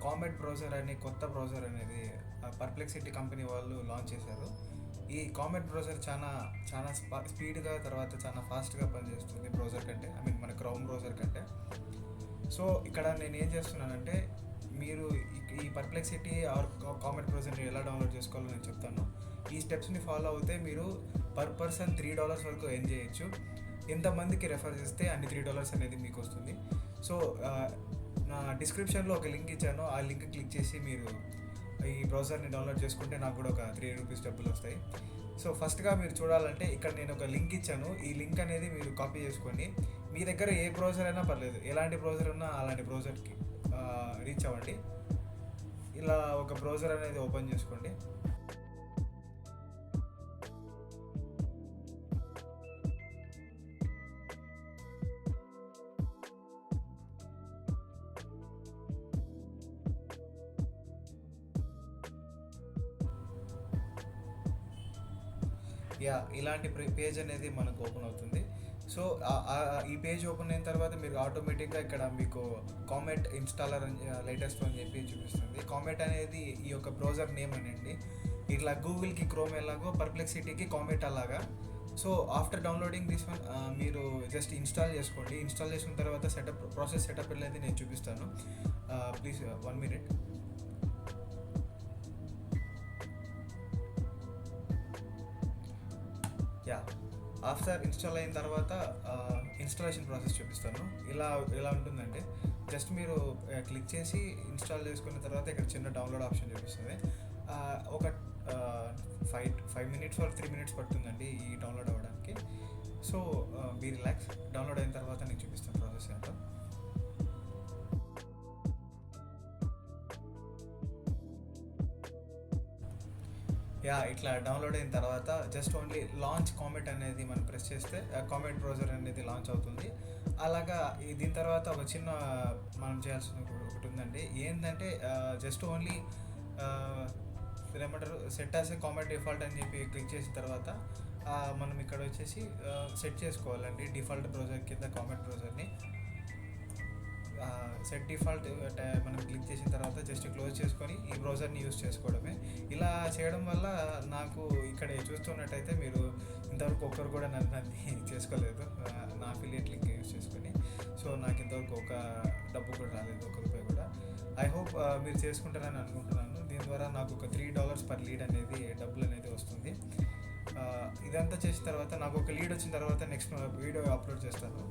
Comet browser అని కొత్త browser అనేది పర్ప్లెక్సిటీ కంపెనీ వాళ్ళు లాంచ్ చేశారు. ఈ కామెట్ బ్రౌజర్ చాలా చాలా స్పీడ్గా తర్వాత చాలా ఫాస్ట్గా పనిచేస్తుంది బ్రౌజర్ కంటే, ఐ మీన్ మన క్రౌమ్ బ్రౌజర్ కంటే. సో ఇక్కడ నేను ఏం చేస్తున్నానంటే, మీరు ఈ పర్ప్లెక్సిటీ ఆర్ కామెట్ బ్రౌజర్ని ఎలా డౌన్లోడ్ చేసుకోవాలో నేను చెప్తాను. ఈ స్టెప్స్ని ఫాలో అవుతే మీరు పర్ పర్సన్ $3 వరకు ఎర్న్ చేయొచ్చు. ఎంతమందికి రెఫర్ చేస్తే అన్ని $3 అనేది మీకు వస్తుంది. సో నా డిస్క్రిప్షన్లో ఒక లింక్ ఇచ్చాను, ఆ లింక్ క్లిక్ చేసి మీరు ఈ బ్రౌజర్ని డౌన్లోడ్ చేసుకుంటే నాకు కూడా ఒక ₹3 డబ్బులు వస్తాయి. సో ఫస్ట్గా మీరు చూడాలంటే ఇక్కడ నేను ఒక లింక్ ఇచ్చాను. ఈ లింక్ అనేది మీరు కాపీ చేసుకోండి. మీ దగ్గర ఏ బ్రౌజర్ అయినా పర్లేదు, ఎలాంటి బ్రౌజర్ ఉన్నా అలాంటి బ్రౌజర్కి రీచ్ అవ్వండి. ఇలా ఒక బ్రౌజర్ అనేది ఓపెన్ చేసుకోండి. ఇలాంటి పేజ్ అనేది మనకు ఓపెన్ అవుతుంది. సో ఈ పేజ్ ఓపెన్ అయిన తర్వాత మీరు ఆటోమేటిక్గా ఇక్కడ మీకు కామెట్ ఇన్స్టాలర్ లేటెస్ట్ అని చెప్పి చూపిస్తుంది. కామెట్ అనేది ఈ యొక్క బ్రౌజర్ నేమ్ అనండి. ఇట్లా గూగుల్కి క్రోమ్ ఎలాగో పర్ప్లెక్సిటీకి కామెట్ అలాగా. So after downloading this one మీరు జస్ట్ ఇన్స్టాల్ చేసుకోండి. ఇన్స్టాల్ చేసిన తర్వాత ప్రాసెస్ సెటప్ అనేది నేను చూపిస్తాను. Please 1 minute. ఆఫ్టర్ ఇన్స్టాల్ అయిన తర్వాత ఇన్స్టాలేషన్ ప్రాసెస్ చూపిస్తాను. ఇలా ఉంటుందంటే జస్ట్ మీరు క్లిక్ చేసి ఇన్స్టాల్ చేసుకున్న తర్వాత ఇక్కడ చిన్న డౌన్లోడ్ ఆప్షన్ చూపిస్తుంది. ఒక 5 minutes or 3 minutes పడుతుందండి ఈ డౌన్లోడ్ అవ్వడానికి. So be relax. డౌన్లోడ్ అయిన తర్వాత నేను చూపిస్తాను ప్రాసెస్ ఏంటో. ఇట్లా డౌన్లోడ్ అయిన తర్వాత జస్ట్ ఓన్లీ లాంచ్ కామెట్ అనేది మనం ప్రెస్ చేస్తే కామెట్ బ్రౌజర్ అనేది లాంచ్ అవుతుంది. అలాగా దీని తర్వాత ఒక చిన్న మనం చేయాల్సిన ఒకటి ఉందండి. ఏంటంటే జస్ట్ ఓన్లీ ఏమంటారు, set as a Comet default అని చెప్పి క్లిక్ చేసిన తర్వాత మనం ఇక్కడ వచ్చేసి సెట్ చేసుకోవాలండి డిఫాల్ట్ బ్రౌజర్ కింద కామెట్ బ్రౌజర్ని. సెట్ డిఫాల్ట్ మనం క్లిక్ చేసిన తర్వాత జస్ట్ క్లోజ్ చేసుకొని ఈ బ్రౌజర్ని యూస్ చేసుకోవడమే. ఇలా చేయడం వల్ల నాకు ఇక్కడ చూస్తున్నట్టయితే మీరు ఇంతవరకు ఒక్కరు కూడా నన్ను చేసుకోలేదు నా అఫిలియేట్ లింక్ యూస్ చేసుకొని. సో నాకు ఇంతవరకు ఒక డబ్బు కూడా రాలేదు, ₹1 కూడా. ఐ హోప్ మీరు చేసుకుంటారని అనుకుంటున్నాను. దీని ద్వారా నాకు ఒక $3 పర్ లీడ్ అనేది డబ్బులు అనేది వస్తుంది. ఇదంతా చేసిన తర్వాత నాకు ఒక లీడ్ వచ్చిన తర్వాత నెక్స్ట్ వీడియో అప్లోడ్ చేస్తాను.